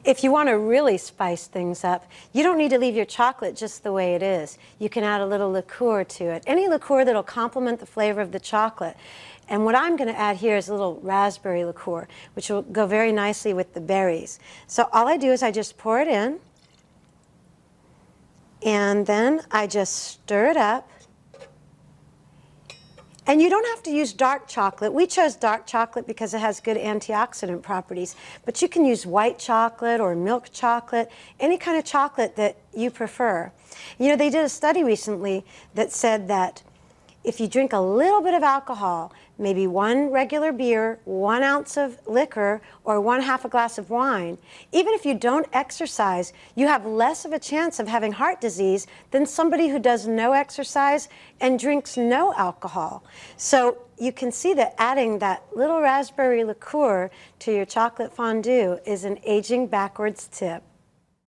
If you want to really spice things up, you don't need to leave your chocolate just the way it is. You can add a little liqueur to it. Any liqueur that'll complement the flavor of the chocolate. And what I'm going to add here is a little raspberry liqueur, which will go very nicely with the berries. So all I do is I just pour it in, and then I just stir it up. And you don't have to use dark chocolate. We chose dark chocolate because it has good antioxidant properties. But you can use white chocolate or milk chocolate, any kind of chocolate that you prefer. You know, they did a study recently that said that if you drink a little bit of alcohol, maybe 1 regular beer, 1 ounce of liquor, or 1/2 a glass of wine, even if you don't exercise, you have less of a chance of having heart disease than somebody who does no exercise and drinks no alcohol. So you can see that adding that little raspberry liqueur to your chocolate fondue is an aging backwards tip.